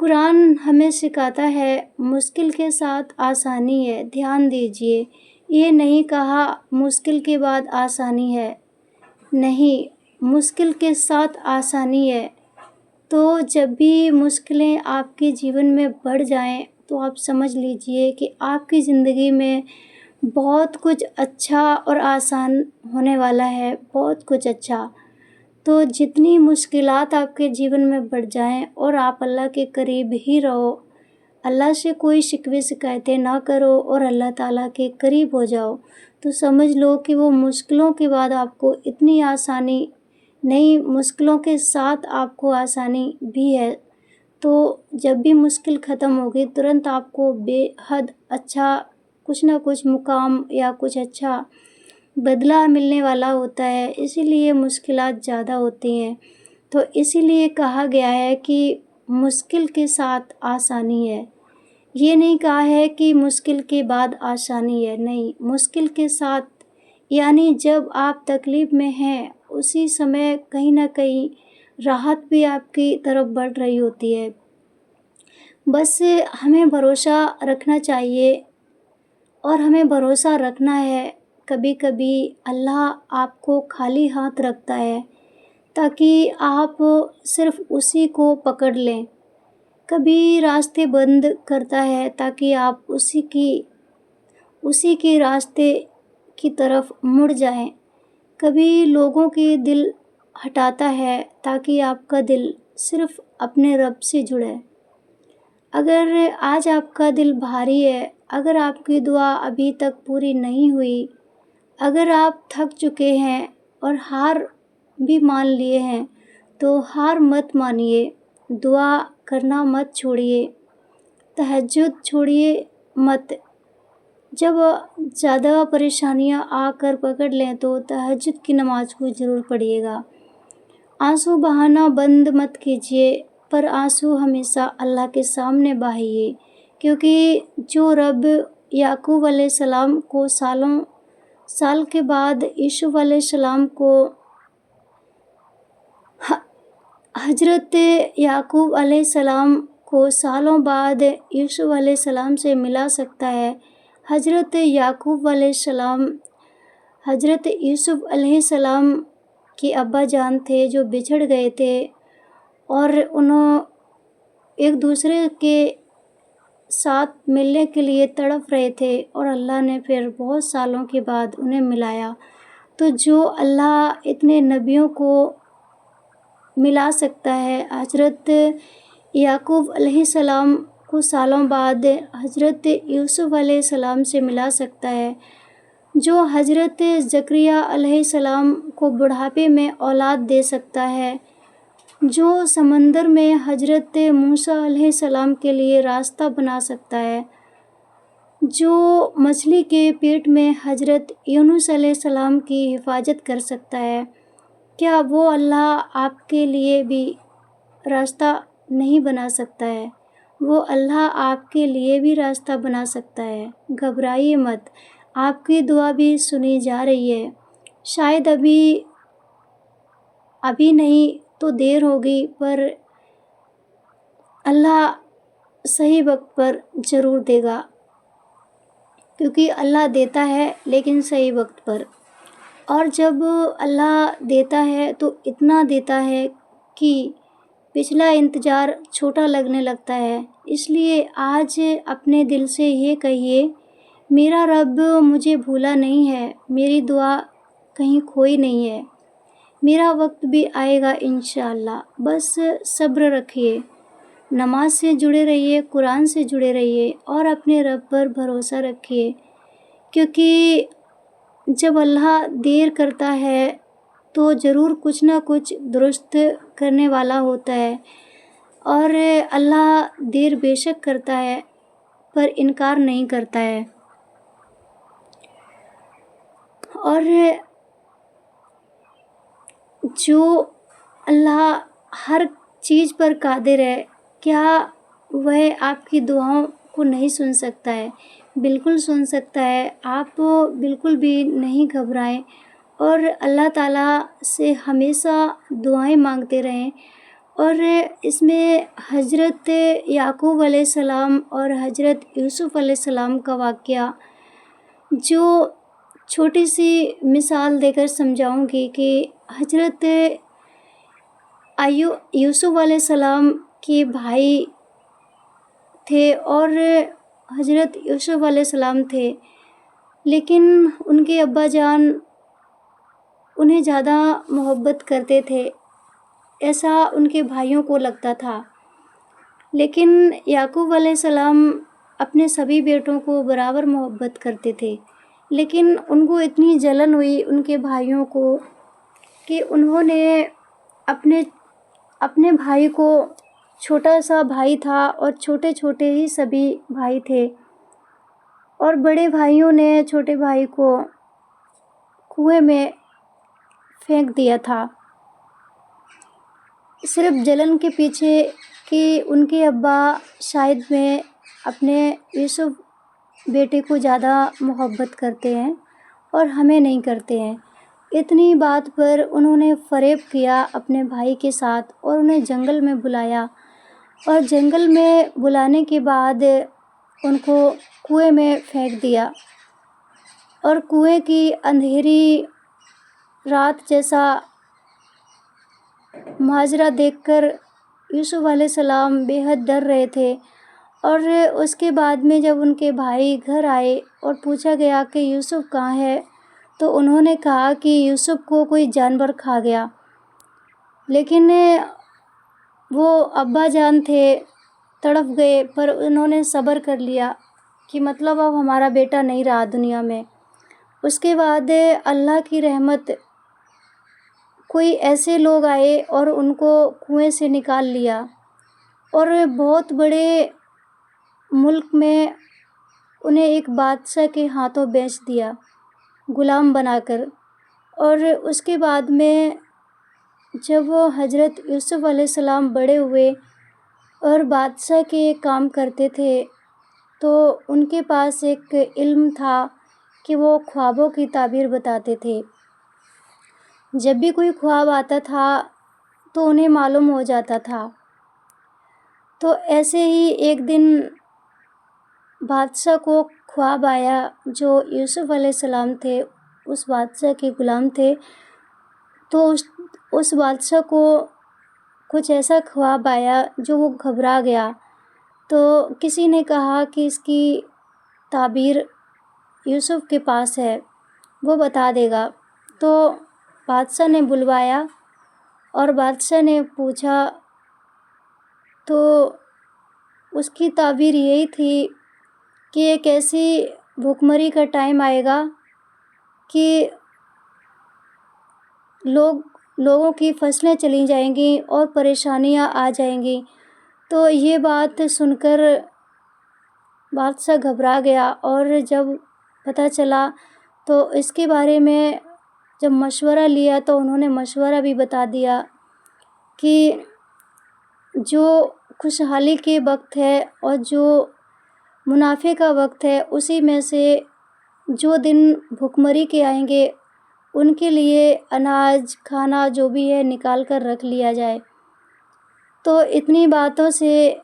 قرآن ہمیں سکھاتا ہے مشکل کے ساتھ آسانی ہے، دھیان دیجیے، یہ نہیں کہا مشکل کے بعد آسانی ہے، نہیں، مشکل کے ساتھ آسانی ہے۔ تو جب بھی مشکلیں آپ کے جیون میں بڑھ جائیں تو آپ سمجھ لیجئے کہ آپ کی زندگی میں بہت کچھ اچھا اور آسان ہونے والا ہے، بہت کچھ اچھا۔ تو جتنی مشکلات آپ کے جیون میں بڑھ جائیں اور آپ اللہ کے قریب ہی رہو، اللہ سے کوئی شکوے شکایتیں نہ کرو اور اللہ تعالیٰ کے قریب ہو جاؤ، تو سمجھ لو کہ وہ مشکلوں کے بعد آپ کو اتنی آسانی نہیں، مشکلوں کے ساتھ آپ کو آسانی بھی ہے۔ تو جب بھی مشکل ختم ہوگی ترنت آپ کو بے حد اچھا کچھ نہ کچھ مقام یا کچھ اچھا بدلہ ملنے والا ہوتا ہے، اسی لیے مشکلات زیادہ ہوتی ہیں۔ تو اسی لیے کہا گیا ہے کہ مشکل کے ساتھ آسانی ہے، یہ نہیں کہا ہے کہ مشکل کے بعد آسانی ہے، نہیں، مشکل کے ساتھ یعنی جب آپ تکلیف میں ہیں اسی سمے کہیں نہ کہیں راحت بھی آپ کی طرف بڑھ رہی ہوتی ہے۔ بس ہمیں بھروسہ رکھنا چاہیے اور ہمیں بھروسہ رکھنا ہے۔ کبھی کبھی اللہ آپ کو خالی ہاتھ رکھتا ہے تاکہ آپ صرف اسی کو پکڑ لیں، کبھی راستے بند کرتا ہے تاکہ آپ اسی کے راستے کی طرف مڑ جائیں، کبھی لوگوں کے دل ہٹاتا ہے تاکہ آپ کا دل صرف اپنے رب سے جڑے۔ اگر آج آپ کا دل بھاری ہے، اگر آپ کی دعا ابھی تک پوری نہیں ہوئی، اگر آپ تھک چکے ہیں اور ہار بھی مان لیے ہیں، تو ہار مت مانیے، دعا کرنا مت چھوڑیے، تہجد چھوڑیے مت۔ جب زیادہ پریشانیاں آ کر پکڑ لیں تو تہجد کی نماز کو ضرور پڑھیے گا۔ آنسو بہانا بند مت کیجیے، پر آنسو ہمیشہ اللہ کے سامنے بہائیے، کیونکہ جو رب یعقوب علیہ السلام کو سال کے بعد یوسف علیہ السلام کو حضرت یعقوب علیہ السلام کو سالوں بعد یوسف علیہ السلام سے ملا سکتا ہے، حضرت یعقوب علیہ السلام حضرت یوسف علیہ السلام کے ابا جان تھے جو بچھڑ گئے تھے اور انہوں ایک دوسرے کے ساتھ ملنے کے لیے تڑپ رہے تھے اور اللہ نے پھر بہت سالوں کے بعد انہیں ملایا۔ تو جو اللہ اتنے نبیوں کو ملا سکتا ہے، حضرت یعقوب علیہ السلام کو سالوں بعد حضرت یوسف علیہ السلام سے ملا سکتا ہے، جو حضرت زکریا علیہ السلام کو بڑھاپے میں اولاد دے سکتا ہے، جو سمندر میں حضرت موسیٰ علیہ السلام کے لیے راستہ بنا سکتا ہے، جو مچھلی کے پیٹ میں حضرت یونس علیہ السلام کی حفاظت کر سکتا ہے، کیا وہ اللہ آپ کے لیے بھی راستہ نہیں بنا سکتا ہے؟ وہ اللہ آپ کے لیے بھی راستہ بنا سکتا ہے۔ گھبرائیے مت، آپ کی دعا بھی سنی جا رہی ہے، شاید ابھی نہیں تو دیر ہوگی، پر اللہ صحیح وقت پر ضرور دے گا، کیونکہ اللہ دیتا ہے لیکن صحیح وقت پر، اور جب اللہ دیتا ہے تو اتنا دیتا ہے کہ پچھلا انتظار چھوٹا لگنے لگتا ہے۔ اس لیے آج اپنے دل سے یہ کہیے، میرا رب مجھے بھولا نہیں ہے، میری دعا کہیں کھوئی نہیں ہے، میرا وقت بھی آئے گا انشاءاللہ، بس صبر رکھیے، نماز سے جڑے رہیے، قرآن سے جڑے رہیے اور اپنے رب پر بھروسہ رکھیے، کیونکہ جب اللہ دیر کرتا ہے تو ضرور کچھ نہ کچھ درست کرنے والا ہوتا ہے، اور اللہ دیر بے شک کرتا ہے پر انکار نہیں کرتا ہے، اور جو اللہ ہر چیز پر قادر ہے، کیا وہ آپ کی دعاؤں کو نہیں سن سکتا ہے؟ بالکل سن سکتا ہے۔ آپ بالکل بھی نہیں گھبرائیں اور اللہ تعالیٰ سے ہمیشہ دعائیں مانگتے رہیں اور اس میں حضرت یعقوب علیہ السلام اور حضرت یوسف علیہ السلام کا واقعہ جو چھوٹی سی مثال دے کر سمجھاؤں گی کہ حضرت یوسف علیہ السلام کے بھائی تھے اور حضرت یوسف علیہ السلام تھے، لیکن ان کے ابا جان انہیں زیادہ محبت کرتے تھے، ایسا ان کے بھائیوں کو لگتا تھا۔ لیکن یعقوب علیہ السلام اپنے سبھی بیٹوں کو برابر محبت کرتے تھے، لیکن ان کو اتنی جلن ہوئی ان کے بھائیوں کو کہ انہوں نے اپنے بھائی کو، چھوٹا سا بھائی تھا اور چھوٹے چھوٹے ہی سبھی بھائی تھے، اور بڑے بھائیوں نے چھوٹے بھائی کو کنویں میں پھینک دیا تھا، صرف جلن کے پیچھے کہ ان کے ابا شاید میں اپنے یوسف بیٹے کو زیادہ محبت کرتے ہیں اور ہمیں نہیں کرتے ہیں۔ اتنی بات پر انہوں نے فریب کیا اپنے بھائی کے ساتھ اور انہیں جنگل میں بلایا، اور جنگل میں بلانے کے بعد ان کو کنویں میں پھینک دیا، اور کنویں کی اندھیری رات جیسا منظر دیکھ کر یوسف علیہ السلام بے حد ڈر رہے تھے۔ اور اس کے بعد میں جب ان کے بھائی گھر آئے اور پوچھا گیا کہ یوسف کہاں ہے، تو انہوں نے کہا کہ یوسف کو کوئی جانور کھا گیا، لیکن وہ ابا جان تھے، تڑپ گئے، پر انہوں نے صبر کر لیا کہ مطلب اب ہمارا بیٹا نہیں رہا دنیا میں۔ اس کے بعد اللہ کی رحمت، کوئی ایسے لوگ آئے اور ان کو کنویں سے نکال لیا، اور بہت بڑے ملک میں انہیں ایک بادشاہ کے ہاتھوں بیچ دیا غلام بنا کر۔ اور اس کے بعد میں جب وہ حضرت یوسف علیہ السلام بڑے ہوئے اور بادشاہ کے کام کرتے تھے، تو ان کے پاس ایک علم تھا کہ وہ خوابوں کی تعبیر بتاتے تھے۔ جب بھی کوئی خواب آتا تھا تو انہیں معلوم ہو جاتا تھا۔ تو ایسے ہی ایک دن بادشاہ کو خواب آیا، جو یوسف علیہ السلام تھے اس بادشاہ کے غلام تھے، تو اس بادشاہ کو کچھ ایسا خواب آیا جو وہ گھبرا گیا۔ تو کسی نے کہا کہ اس کی تعبیر یوسف کے پاس ہے، وہ بتا دے گا۔ تو بادشاہ نے بلوایا اور بادشاہ نے پوچھا، تو اس کی تعبیر یہی تھی کہ ایک ایسی بھوک مری کا ٹائم آئے گا کہ لوگوں کی فصلیں چلی جائیں گی اور پریشانیاں آ جائیں گی۔ تو یہ بات سن کر بادشاہ گھبرا گیا، اور جب پتہ چلا تو اس کے بارے میں جب مشورہ لیا تو انہوں نے مشورہ بھی بتا دیا کہ جو خوشحالی کے وقت ہے اور جو منافع کا وقت ہے، اسی میں سے جو دن بھوک مری کے آئیں گے ان کے لیے اناج کھانا جو بھی ہے نکال کر رکھ لیا جائے۔ تو اتنی باتوں سے،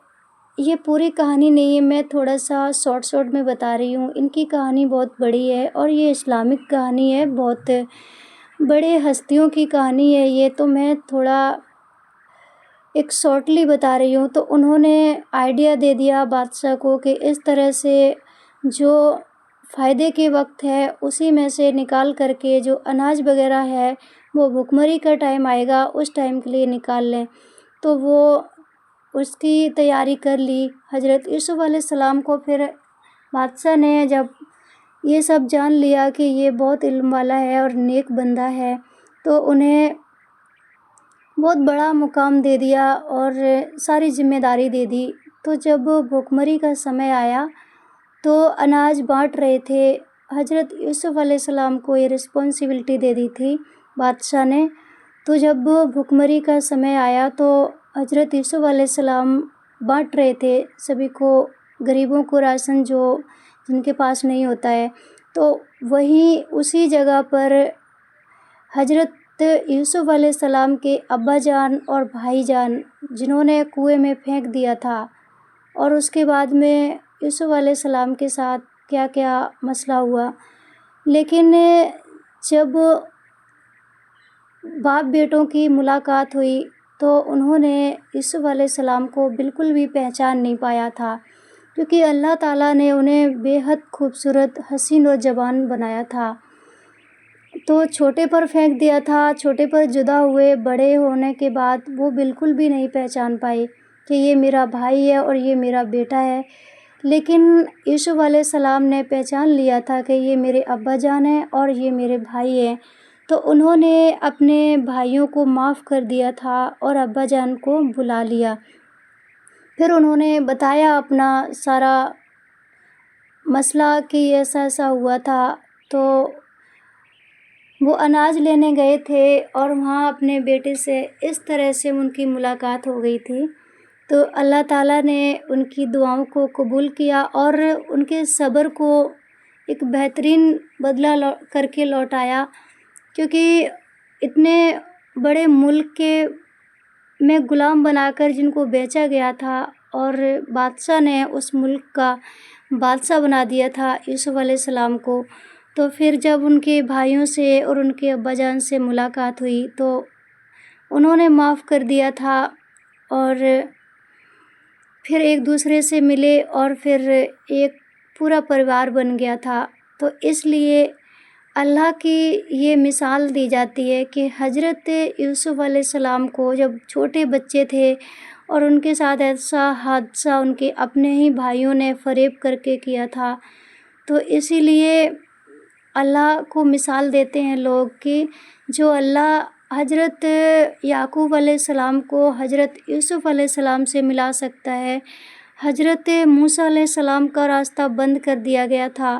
یہ پوری کہانی نہیں ہے، میں تھوڑا سا شارٹ میں بتا رہی ہوں۔ ان کی کہانی بہت بڑی ہے اور یہ اسلامک کہانی ہے، بہت بڑے ہستیوں کی کہانی ہے یہ، تو میں تھوڑا ایک شارٹلی بتا رہی ہوں۔ تو انہوں نے آئیڈیا دے دیا بادشاہ کو کہ اس طرح سے جو فائدے کے وقت ہے اسی میں سے نکال کر کے جو اناج وغیرہ ہے وہ بھوک مری کا ٹائم آئے گا اس ٹائم کے لیے نکال لیں۔ تو وہ اس کی تیاری کر لی حضرت یوسف علیہ السلام کو۔ پھر بادشاہ نے جب یہ سب جان لیا کہ یہ بہت علم والا ہے اور نیک بندہ ہے، تو انہیں بہت بڑا مقام دے دیا اور ساری ذمہ داری دے دی۔ تو جب بھوک مری کا سمے آیا تو اناج بانٹ رہے تھے، حضرت یوسف علیہ السلام کو یہ رسپانسبلٹی دے دی تھی بادشاہ نے۔ تو جب بھوک مری کا سمے آیا تو حضرت یوسف علیہ السلام بانٹ رہے تھے سبھی کو، غریبوں کو راشن جو جن کے پاس نہیں ہوتا ہے۔ تو وہیں اسی جگہ پر حضرت یوسف علیہ السلام کے ابا جان اور بھائی جان جنہوں نے کنویں میں پھینک دیا تھا، اور اس کے بعد میں یوسف علیہ السلام کے ساتھ کیا کیا مسئلہ ہوا۔ لیکن جب باپ بیٹوں کی ملاقات ہوئی تو انہوں نے یوسف علیہ السلام کو بالکل بھی پہچان نہیں پایا تھا، کیونکہ اللہ تعالیٰ نے انہیں بے حد خوبصورت، حسین اور جوان بنایا تھا۔ تو چھوٹے پر پھینک دیا تھا، چھوٹے پر جدا ہوئے، بڑے ہونے کے بعد وہ بالکل بھی نہیں پہچان پائے کہ یہ میرا بھائی ہے اور یہ میرا بیٹا ہے۔ لیکن یوسف علیہ السلام نے پہچان لیا تھا کہ یہ میرے ابا جان ہیں اور یہ میرے بھائی ہیں، تو انہوں نے اپنے بھائیوں کو معاف کر دیا تھا اور ابا جان کو بلا لیا۔ پھر انہوں نے بتایا اپنا سارا مسئلہ کہ ایسا ایسا ہوا تھا۔ تو وہ اناج لینے گئے تھے اور وہاں اپنے بیٹے سے اس طرح سے ان کی ملاقات ہو گئی تھی، تو اللہ تعالیٰ نے ان کی دعاؤں کو قبول کیا اور ان کے صبر کو ایک بہترین بدلہ کر کے لوٹایا، کیونکہ اتنے بڑے ملک کے میں غلام بنا کر جن کو بیچا گیا تھا اور بادشاہ نے اس ملک کا بادشاہ بنا دیا تھا یوسف علیہ السلام کو، تو پھر جب ان کے بھائیوں سے اور ان کے ابا جان سے ملاقات ہوئی تو انہوں نے معاف کر دیا تھا اور پھر ایک دوسرے سے ملے اور پھر ایک پورا پریوار بن گیا تھا۔ تو اس لیے اللہ کی یہ مثال دی جاتی ہے کہ حضرت یوسف علیہ السلام کو جب چھوٹے بچے تھے اور ان کے ساتھ ایسا حادثہ ان کے اپنے ہی بھائیوں نے فریب کر کے کیا تھا، تو اسی لیے اللہ کو مثال دیتے ہیں لوگ کہ جو اللہ حضرت یعقوب علیہ السلام کو حضرت یوسف علیہ السلام سے ملا سکتا ہے۔ حضرت موسیٰ علیہ السلام کا راستہ بند کر دیا گیا تھا،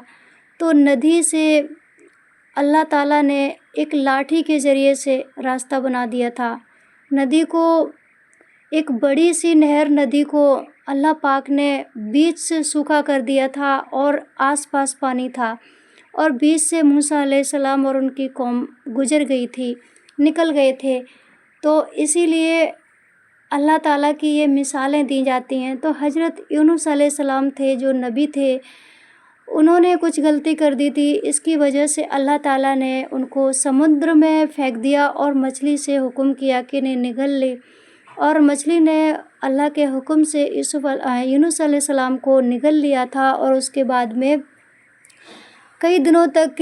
تو ندی سے اللہ تعالیٰ نے ایک لاٹھی کے ذریعے سے راستہ بنا دیا تھا۔ ندی کو، ایک بڑی سی نہر ندی کو اللہ پاک نے بیچ سے سوکھا کر دیا تھا اور آس پاس پانی تھا، اور بیچ سے موسیٰ علیہ السلام اور ان کی قوم گزر گئی تھی، نکل گئے تھے۔ تو اسی لیے اللہ تعالیٰ کی یہ مثالیں دی جاتی ہیں۔ تو حضرت یونس علیہ السلام تھے جو نبی تھے، انہوں نے کچھ غلطی کر دی تھی، اس کی وجہ سے اللہ تعالیٰ نے ان کو سمندر میں پھینک دیا اور مچھلی سے حکم کیا کہ انہیں نگل لے، اور مچھلی نے اللہ کے حکم سے یونس علیہ السلام کو نگل لیا تھا، اور اس کے بعد میں کئی دنوں تک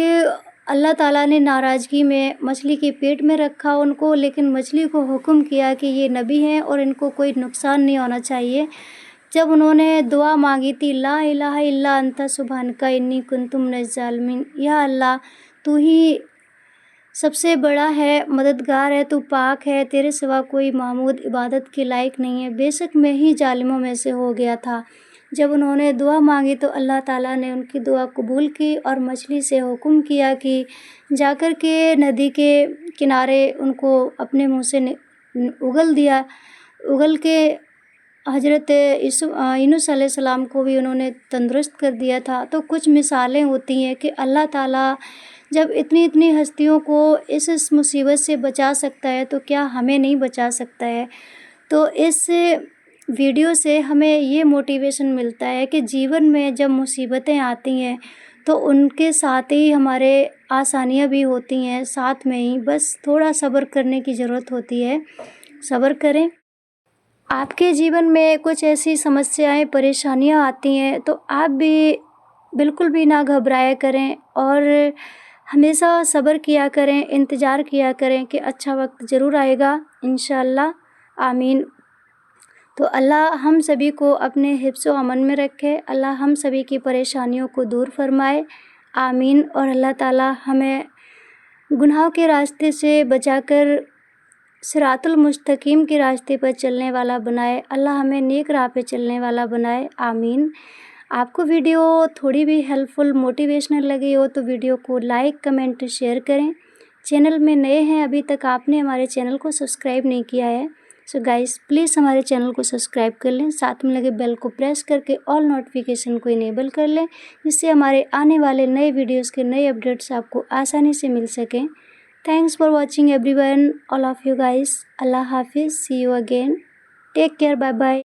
اللہ تعالیٰ نے ناراضگی میں مچھلی کے پیٹ میں رکھا ان کو، لیکن مچھلی کو حکم کیا کہ یہ نبی ہیں اور ان کو کوئی نقصان نہیں ہونا چاہیے۔ جب انہوں نے دعا مانگی تھی لا الہ الا انت سبحانک انی کنت من الظالمین، یا اللہ تو ہی سب سے بڑا ہے، مددگار ہے، تو پاک ہے، تیرے سوا کوئی معبود عبادت کے لائق نہیں ہے، بے شک میں ہی ظالموں میں سے ہو گیا تھا۔ جب انہوں نے دعا مانگی تو اللہ تعالیٰ نے ان کی دعا قبول کی اور مچھلی سے حکم کیا کہ جا کر کے ندی کے کنارے ان کو اپنے منہ سے اگل دیا، اگل کے حضرت یونس علیہ السلام کو بھی انہوں نے تندرست کر دیا تھا۔ تو کچھ مثالیں ہوتی ہیں کہ اللہ تعالیٰ جب اتنی ہستیوں کو اس مصیبت سے بچا سکتا ہے تو کیا ہمیں نہیں بچا سکتا ہے۔ تو اس ویڈیو سے ہمیں یہ موٹیویشن ملتا ہے کہ جیون میں جب مصیبتیں آتی ہیں تو ان کے ساتھ ہی ہمارے آسانیاں بھی ہوتی ہیں، ساتھ میں ہی، بس تھوڑا صبر کرنے کی ضرورت ہوتی ہے، صبر کریں۔ آپ کے جیون میں کچھ ایسی سمسیایں، پریشانیاں آتی ہیں تو آپ بھی بالکل بھی نہ گھبرایا کریں اور ہمیشہ صبر کیا کریں، انتظار کیا کریں کہ اچھا وقت ضرور آئے گا انشاءاللہ، آمین۔ تو اللہ ہم سبھی کو اپنے حفظ و امن میں رکھے، اللہ ہم سبھی کی پریشانیوں کو دور فرمائے، آمین۔ اور اللہ تعالیٰ ہمیں گناہوں کے راستے سے بچا کر صراط المستقیم کے راستے پر چلنے والا بنائے، اللہ ہمیں نیک راہ پہ چلنے والا بنائے، آمین۔ آپ کو ویڈیو تھوڑی بھی ہیلپ فل، موٹیویشنل لگی ہو تو ویڈیو کو لائک، کمنٹ، شیئر کریں۔ چینل میں نئے ہیں، ابھی تک آپ نے ہمارے چینل کو سبسکرائب نہیں کیا ہے، سو گائز پلیز ہمارے چینل کو سبسکرائب کر لیں، ساتھ میں لگے بیل کو پریس کر کے آل نوٹیفیکیشن کو انیبل کر لیں، جس سے ہمارے آنے والے نئے ویڈیوز کے نئے اپڈیٹس آپ کو آسانی سے مل سکیں۔ Thanks for watching everyone, all of you guys. Allah Hafiz. See you again. Take care. Bye bye.